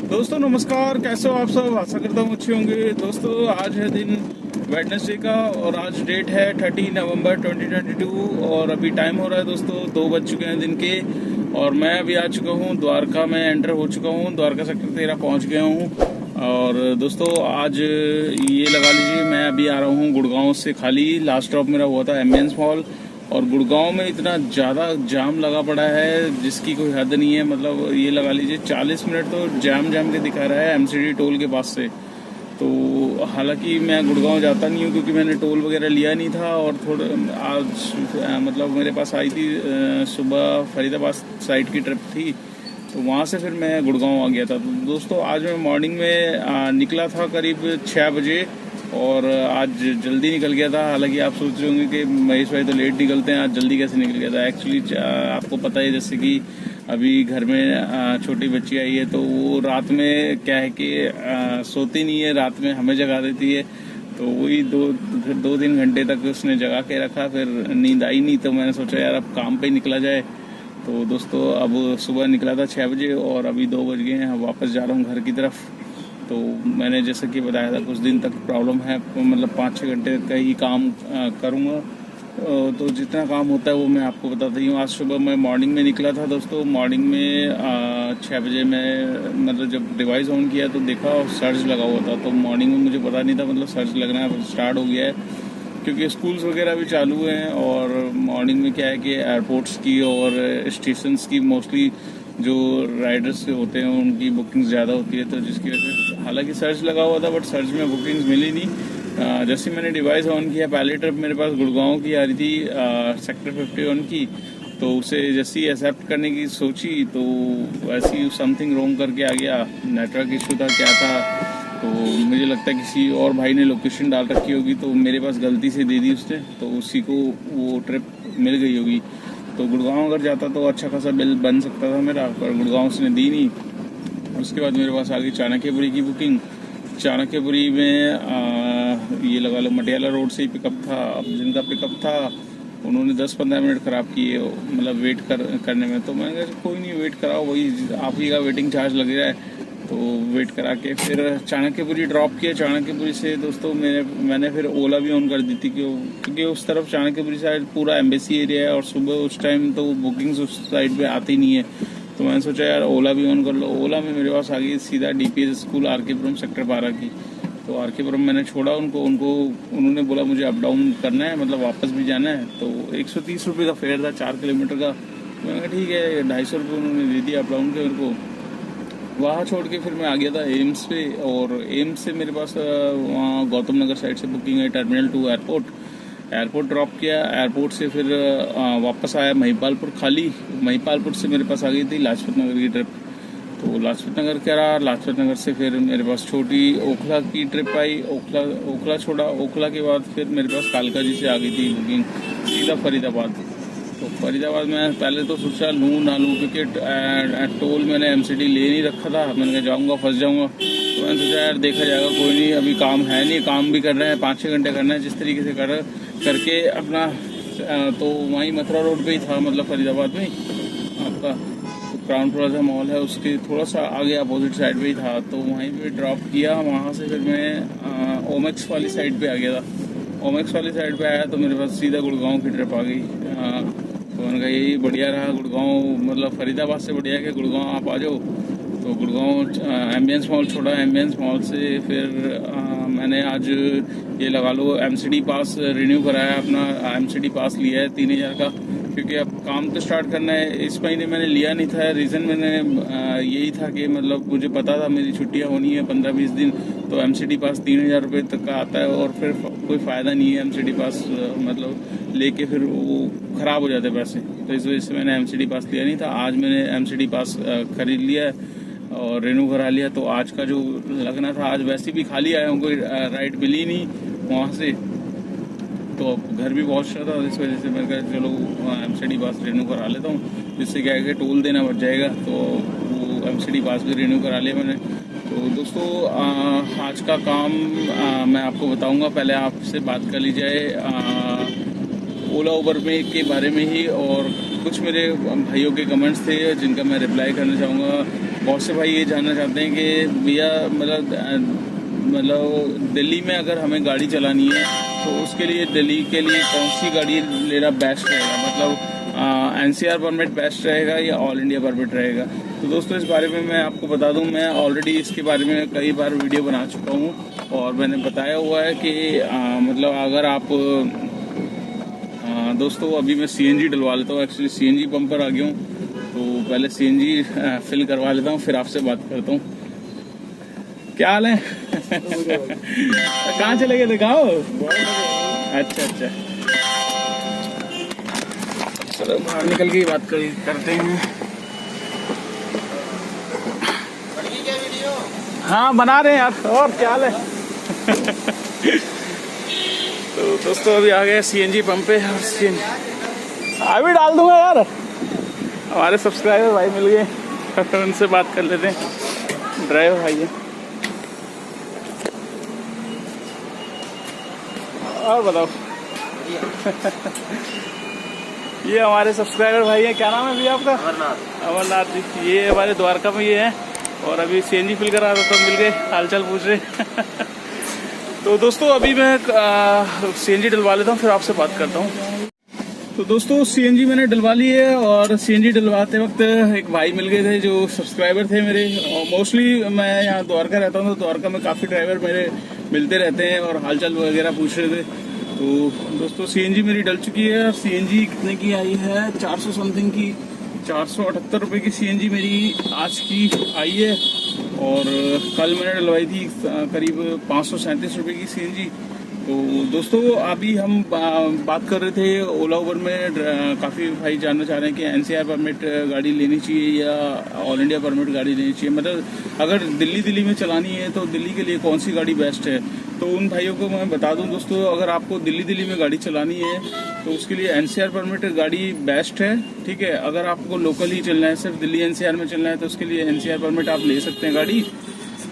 दोस्तों नमस्कार, कैसे हो आप सब। आशा करता हूँ अच्छे होंगे। दोस्तों आज है दिन वेडनेसडे का और आज डेट है 30 नवंबर 2022 और अभी टाइम हो रहा है दोस्तों 2 बज चुके हैं दिन के। और मैं अभी आ चुका हूँ द्वारका में, एंटर हो चुका हूँ द्वारका सेक्टर 13 पहुँच गया हूँ। और दोस्तों आज ये लगा लीजिए मैं अभी आ रहा हूँ गुड़गांव से। खाली लास्ट स्टॉप मेरा हुआ था एम्बियंस मॉल और गुड़गांव में इतना ज़्यादा जाम लगा पड़ा है जिसकी कोई हद नहीं है। मतलब ये लगा लीजिए 40 मिनट तो जाम के दिखा रहा है एमसीडी टोल के पास से। तो हालांकि मैं गुड़गांव जाता नहीं हूँ क्योंकि मैंने टोल वगैरह लिया नहीं था और थोड़ा आज मतलब मेरे पास आई थी सुबह फरीदाबाद साइड की ट्रिप थी, तो वहाँ से फिर मैं गुड़गांव आ गया था। तो दोस्तों आज मैं मॉर्निंग में निकला था करीब 6 बजे और आज जल्दी निकल गया था। हालांकि आप सोच रहे होंगे कि महेश भाई तो लेट निकलते हैं, आज जल्दी कैसे निकल गया था। एक्चुअली आपको पता है जैसे कि अभी घर में छोटी बच्ची आई है तो वो रात में क्या है कि सोती नहीं है, रात में हमें जगा देती है। तो वही दो तीन घंटे तक उसने जगा के रखा, फिर नींद आई नहीं। तो मैंने सोचा यार अब काम पे निकला जाए। तो दोस्तों अब सुबह निकला था 6 बजे और अभी 2 बज गए हैं, वापस जा रहा हूँ घर की तरफ। तो मैंने जैसे कि बताया था कुछ दिन तक प्रॉब्लम है, मतलब 5-6 घंटे का ही काम करूँगा। तो जितना काम होता है वो मैं आपको बताता ही हूँ। आज सुबह मैं मॉर्निंग में निकला था दोस्तों। मॉर्निंग में 6 बजे मैं मतलब जब डिवाइस ऑन किया तो देखा सर्च लगा हुआ था। तो मॉर्निंग में मुझे पता नहीं था मतलब सर्च लगना स्टार्ट हो गया है क्योंकि स्कूल्स वगैरह भी चालू हैं। और मॉर्निंग में क्या है कि एयरपोर्ट्स की और स्टेशंस की मोस्टली जो राइडर्स होते हैं उनकी बुकिंग्स ज़्यादा होती है, तो जिसकी वजह से हालांकि सर्च लगा हुआ था बट सर्च में बुकिंग्स मिली नहीं। जैसे मैंने डिवाइस ऑन किया, पहली ट्रिप मेरे पास गुड़गांव की आ रही थी सेक्टर 51 की, तो उसे जैसे ही एक्सेप्ट करने की सोची तो वैसे ही समथिंग रोंग करके आ गया। नेटवर्क इशू था क्या था, तो मुझे लगता है किसी और भाई ने लोकेशन डाल रखी होगी तो मेरे पास गलती से दे दी उसने, तो उसी को वो ट्रिप मिल गई होगी। तो गुड़गांव अगर जाता तो अच्छा खासा बिल बन सकता था मेरा, पर गुड़गांव उसने दी नहीं। उसके बाद मेरे पास आ गई चाणक्यपुरी की बुकिंग। चाणक्यपुरी में ये लगा लो मटियाला रोड से ही पिकअप था। अब जिनका पिकअप था उन्होंने 10-15 मिनट ख़राब किए मतलब वेट करने में। तो मैंने कहा कोई नहीं, वेट कराओ, वही आप ही का वेटिंग चार्ज लग रहा है। तो वेट करा के फिर चाणक्यपुरी ड्रॉप किया। चाणक्यपुरी से दोस्तों मैंने फिर ओला भी ऑन कर दी थी क्योंकि उस तरफ चाणक्यपुरी साइड पूरा एम्बेसी एरिया है और सुबह उस टाइम तो बुकिंग्स उस साइड पे आती नहीं है। तो मैंने सोचा यार ओला भी ऑन कर लो। ओला में मेरे पास आ गई सीधा डीपीएस स्कूल आरकेपुरम सेक्टर 12 की। तो आरकेपुरम मैंने छोड़ा उन्होंने बोला मुझे अप डाउन करना है, मतलब वापस भी जाना है। तो 130 रुपये का फेयर था 4 किलोमीटर का। तो मैंने कहा ठीक है, 250 रुपये उन्होंने दे दिया अप डाउन के मेरे को। वहाँ छोड़ के फिर मैं आ गया था एम्स पे, और एम्स से मेरे पास वहाँ गौतम नगर साइड से बुकिंग है टर्मिनल 2 एयरपोर्ट ड्रॉप किया। एयरपोर्ट से फिर वापस आया महिपालपुर खाली। महिपालपुर से मेरे पास आ गई थी लाजपत नगर की ट्रिप। तो लाजपत नगर क्या रहा, लाजपत नगर से फिर मेरे पास छोटी ओखला की ट्रिप आई। ओखला छोड़ा, ओखला के बाद फिर मेरे पास कालका जी से आ गई थी बुकिंग सीधा फरीदाबाद। तो फरीदाबाद में पहले तो सोचा लूँ ना लूँ क्योंकि टोल मैंने एमसीडी ले नहीं रखा था। मैंने कहा जाऊँगा फंस जाऊँगा। तो मैंने सोचा यार देखा जाएगा, कोई नहीं, अभी काम है नहीं, काम भी कर रहे हैं, 5-6 घंटे करना है जिस तरीके से करके अपना। तो वहीं मथुरा रोड पे ही था, मतलब फरीदाबाद में आपका तो क्राउन प्लाजा मॉल है उसके थोड़ा सा आगे अपोजिट साइड पे ही था। तो वहीं पे ड्रॉप किया। वहाँ से फिर मैं ओमेक्स वाली साइड पे आ गया था। ओमेक्स वाली साइड पे आया तो मेरे पास सीधा गुड़गांव की ट्रिप आ गई। तो मैंने कहा यही बढ़िया रहा गुड़गांव, मतलब फरीदाबाद से बढ़िया कि गुड़गांव आप आ जाओ। तो गुड़गांव एम्बियंस मॉल छोड़ा। एम्बियंस मॉल से फिर मैंने आज ये लगा लो एमसीडी पास रिन्यू कराया, अपना एमसीडी पास लिया है 3000 का, क्योंकि अब काम तो स्टार्ट करना है। इस महीने मैंने लिया नहीं था, रीज़न मैंने यही था कि मतलब मुझे पता था मेरी छुट्टियां होनी है 15-20 दिन, तो एमसीडी पास 3000 रुपये तक का आता है और फिर कोई फ़ायदा नहीं है एमसीडी पास मतलब लेके फिर वो ख़राब हो जाते पैसे। तो इस वजह से मैंने एमसीडी पास लिया नहीं था। आज मैंने एमसीडी पास खरीद लिया है और रिन्यू करा लिया। तो आज का जो लगना था, आज वैसे भी खाली आया हूँ, कोई राइड मिली नहीं वहाँ से, तो घर भी पहुँच रहा था। इस वजह से मैंने कहा चलो एमसीडी पास रिन्यू करा लेता हूँ, जिससे क्या है कि टोल देना बढ़ जाएगा। तो वो एमसीडी पास भी रिन्यू करा लिया मैंने। तो दोस्तों आज का काम मैं आपको बताऊंगा। पहले आपसे बात कर ली जाए ओला उबर में के बारे में ही, और कुछ मेरे भाइयों के कमेंट्स थे जिनका मैं रिप्लाई करना चाहूँगा। बहुत से भाई ये जानना चाहते हैं कि भैया मतलब दिल्ली में अगर हमें गाड़ी चलानी है तो उसके लिए दिल्ली के लिए कौन सी गाड़ी लेना बेस्ट रहेगा, मतलब NCR परमिट बेस्ट रहेगा या ऑल इंडिया परमिट रहेगा। तो दोस्तों इस बारे में मैं आपको बता दूं, मैं ऑलरेडी इसके बारे में कई बार वीडियो बना चुका हूं और मैंने बताया हुआ है कि मतलब अगर आप दोस्तों अभी मैं CNG डलवा लेता हूँ, एक्चुअली CNG पंप पर आ गया हूँ, तो पहले CNG फिल करवा लेता हूँ फिर आपसे बात करता हूँ। क्या हाल है? कहाँ चले गए, दिखाओ। अच्छा चलो बाहर निकल के बात करते हैं। हाँ बना रहे हैं यार, और क्या हाल है? तो दोस्तों अभी आ गए CNG पंप पे और CNG अभी डाल दूंगा यार। हमारे सब्सक्राइबर भाई मिल गए, उनसे बात कर लेते हैं। ड्राइवर भाई है, और बताओ। ये हमारे सब्सक्राइबर भाई है, क्या नाम है भैया आपका? अमरनाथ जी। ये हमारे द्वारका में ये है और अभी CNG फिल करा रहा था, मिल गए, हालचाल पूछ रहे। तो दोस्तों अभी मैं CNG डलवा लेता हूँ फिर आपसे बात करता हूँ। तो दोस्तों CNG मैंने डलवा ली है और CNG डलवाते वक्त एक भाई मिल गए थे जो सब्सक्राइबर थे मेरे। और मोस्टली मैं यहाँ द्वारका रहता हूँ तो द्वारका में काफ़ी ड्राइवर मेरे मिलते रहते हैं और हालचाल वगैरह पूछ रहे थे। तो दोस्तों CNG मेरी डल चुकी है और CNG कितने की आई है, 400 समथिंग की, 478 रुपये की CNG मेरी आज की आई है। और कल मैंने डलवाई थी करीब 537 रुपये की CNG। तो दोस्तों अभी हम बात कर रहे थे ओला उबर में, काफ़ी भाई जानना चाह रहे हैं कि NCR परमिट गाड़ी लेनी चाहिए या ऑल इंडिया परमिट गाड़ी लेनी चाहिए, मतलब अगर दिल्ली में चलानी है तो दिल्ली के लिए कौन सी गाड़ी बेस्ट है। तो उन भाइयों को मैं बता दूं दोस्तों, अगर आपको दिल्ली में गाड़ी चलानी है तो उसके लिए NCR परमिट गाड़ी बेस्ट है, ठीक है। अगर आपको लोकल ही चलना है, सिर्फ दिल्ली NCR में चलना है तो उसके लिए NCR परमिट आप ले सकते हैं गाड़ी।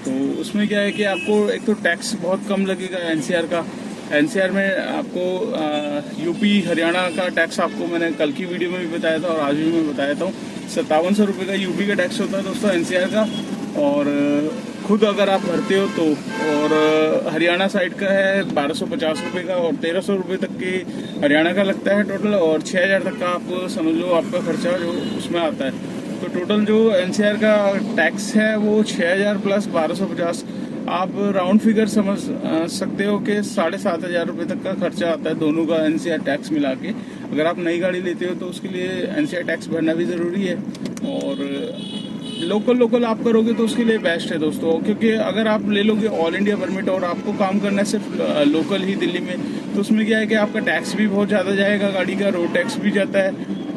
तो उसमें क्या है कि आपको एक तो टैक्स बहुत कम लगेगा NCR का। NCR में आपको यूपी हरियाणा का टैक्स आपको मैंने कल की वीडियो में भी बताया था और आज भी मैं बताया था, 5700 रुपये का यूपी का टैक्स होता है दोस्तों NCR का। और खुद अगर आप भरते हो तो, और हरियाणा साइड का है 1250 रुपये का और 1300 रुपये तक के हरियाणा का लगता है टोटल, और 6000 तक का आप समझ लो आपका खर्चा जो उसमें आता है। तो टोटल जो NCR का टैक्स है वो 6000 प्लस 1250, आप राउंड फिगर समझ सकते हो कि 7500 रुपये तक का खर्चा आता है दोनों का NCR टैक्स मिला के। अगर आप नई गाड़ी लेते हो तो उसके लिए NCR टैक्स भरना भी ज़रूरी है, और लोकल आप करोगे तो उसके लिए बेस्ट है दोस्तों। क्योंकि अगर आप ले लोगे ऑल इंडिया परमिट और आपको काम करना है सिर्फ लोकल ही दिल्ली में, तो उसमें क्या है कि आपका टैक्स भी बहुत ज़्यादा जाएगा, गाड़ी का रोड टैक्स भी जाता है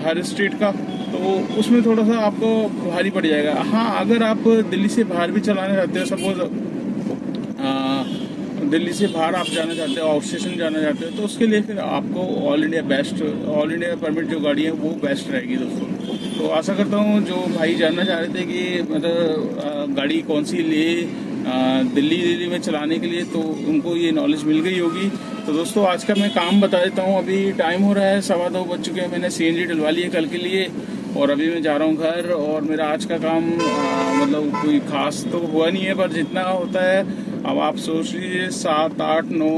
हर स्टेट का, तो उसमें थोड़ा सा आपको भारी पड़ जाएगा। हाँ अगर आप दिल्ली से बाहर भी चलाने चाहते हो, सपोज दिल्ली से बाहर आप जाना चाहते हो, आउट स्टेशन जाना चाहते हो, तो उसके लिए फिर आपको ऑल इंडिया परमिट जो गाड़ी है वो बेस्ट रहेगी दोस्तों। तो आशा करता हूँ जो भाई जानना चाह रहे थे कि मतलब गाड़ी कौन सी ले दिल्ली में चलाने के लिए, तो उनको ये नॉलेज मिल गई होगी। तो दोस्तों आज का मैं काम बता देता हूँ। अभी टाइम हो रहा है 2:15 बज चुके हैं, मैंने CNG डलवा ली है कल के लिए और अभी मैं जा रहा हूँ घर। और मेरा आज का काम मतलब कोई खास तो हुआ नहीं है, पर जितना होता है अब आप सोच लीजिए 7, 8, 9,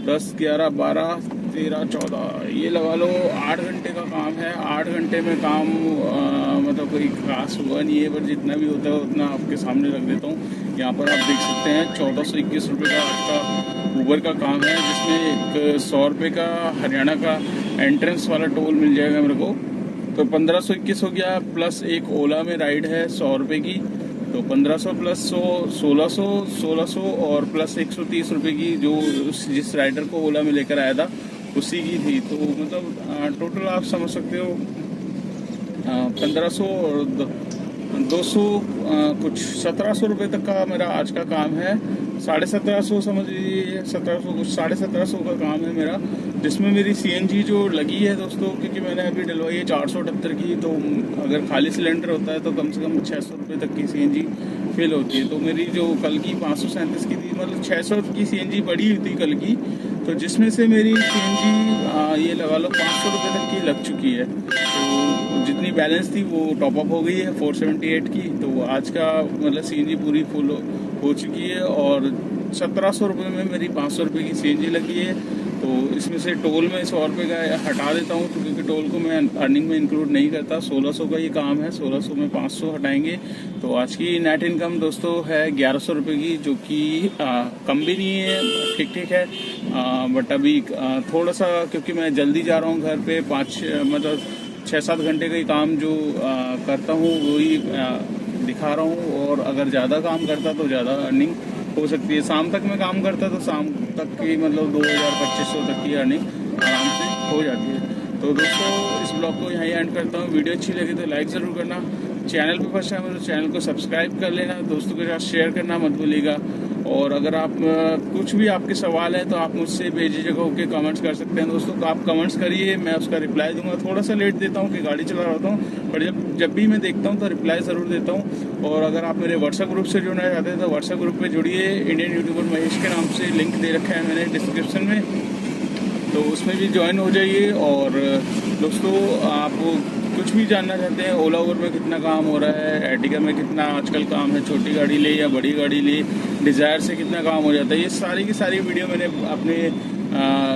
10, 11, 12, 13, 14 ये लगा लो 8 घंटे का काम है। 8 घंटे में काम मतलब कोई खास हुआ नहीं है, पर जितना भी होता है उतना आपके सामने रख देता हूँ। यहाँ पर आप देख सकते हैं 1421 रुपये का आज का ऊबर का काम है, जिसमें एक 100 रुपये का हरियाणा का एंट्रेंस वाला टोल मिल जाएगा मेरे को, तो 1521 हो गया। प्लस एक ओला में राइड है 100 रुपये की, तो 1500 प्लस 100 1600 और प्लस 130 रुपये की जो जिस राइडर को ओला में लेकर आया था उसी की थी। तो मतलब टोटल आप समझ सकते हो 1500 और 200 कुछ 1700 रुपये तक का मेरा आज का काम है। 1750 समझ लीजिए, 1700 कुछ 1750 का काम है मेरा, जिसमें मेरी CNG जो लगी है दोस्तों, क्योंकि मैंने अभी डलवाई है 478 की, तो अगर खाली सिलेंडर होता है तो कम से कम 600 रुपये तक की CNG फिल होती है। तो मेरी जो कल की 537 की थी, मतलब 600 की CNG पड़ी हुई थी कल की, तो जिसमें से मेरी CNG ये लगा लो 500 रुपये तक की लग चुकी है। तो जितनी बैलेंस थी वो टॉप अप हो गई है 478 की। तो आज का मतलब CNG पूरी फुल हो चुकी है और 1700 रुपये में मेरी 500 रुपये की CNG लगी है। तो इसमें से टोल में 100 रुपये का हटा देता हूँ, क्योंकि टोल को मैं अर्निंग में इंक्लूड नहीं करता। 1600 का ये काम है, 1600 में 500 हटाएंगे। तो आज की नेट इनकम दोस्तों है 1100 रुपये की, जो कि कम भी नहीं है, ठीक ठीक है। बट अभी थोड़ा सा, क्योंकि मैं जल्दी जा रहा हूँ घर पे, 6-7 घंटे का ही काम जो करता हूँ वही दिखा रहा हूँ। और अगर ज़्यादा काम करता तो ज़्यादा अर्निंग हो सकती है। शाम तक मैं काम करता तो शाम तक की मतलब 2000-2500 तक की अर्निंग आराम से हो जाती है। तो दोस्तों इस ब्लॉग को यहीं एंड करता हूँ। वीडियो अच्छी लगी तो लाइक ज़रूर करना, चैनल पे फर्स्ट टाइम है तो चैनल को सब्सक्राइब कर लेना, दोस्तों के साथ शेयर करना मत भूलिएगा। और अगर आप कुछ भी आपके सवाल है तो आप मुझसे बेझिझक होकर कमेंट्स कर सकते हैं दोस्तों। तो आप कमेंट्स करिए, मैं उसका रिप्लाई दूंगा। थोड़ा सा लेट देता हूँ कि गाड़ी चला रहा होता हूँ, पर जब भी मैं देखता हूँ तो रिप्लाई ज़रूर देता हूँ। और अगर आप मेरे व्हाट्सएप ग्रुप से जुड़ना चाहते हैं तो व्हाट्सएप ग्रुप में जुड़िए। इंडियन यूट्यूबर महेश के नाम से लिंक दे रखा है मैंने डिस्क्रिप्शन में, तो उसमें भी ज्वाइन हो जाइए। और दोस्तों आप कुछ भी जानना चाहते हैं, ओला उबर में कितना काम हो रहा है, एर्टिगा में कितना आजकल काम है, छोटी गाड़ी ले या बड़ी गाड़ी ले, डिज़ायर से कितना काम हो जाता है, ये सारी की सारी वीडियो मैंने अपने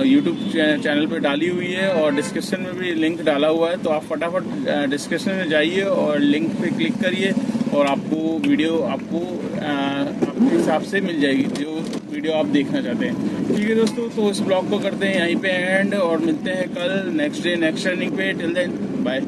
यूट्यूब चैनल पे डाली हुई है और डिस्क्रिप्शन में भी लिंक डाला हुआ है। तो आप फटाफट डिस्क्रिप्शन में जाइए और लिंक पे क्लिक करिए और आपको वीडियो अपने हिसाब से मिल जाएगी, जो वीडियो आप देखना चाहते हैं। ठीक है दोस्तों, तो इस ब्लॉग को करते हैं यहीं पे एंड और मिलते हैं कल नेक्स्ट डे नेक्स्ट अर्निंग पे। Till then bye.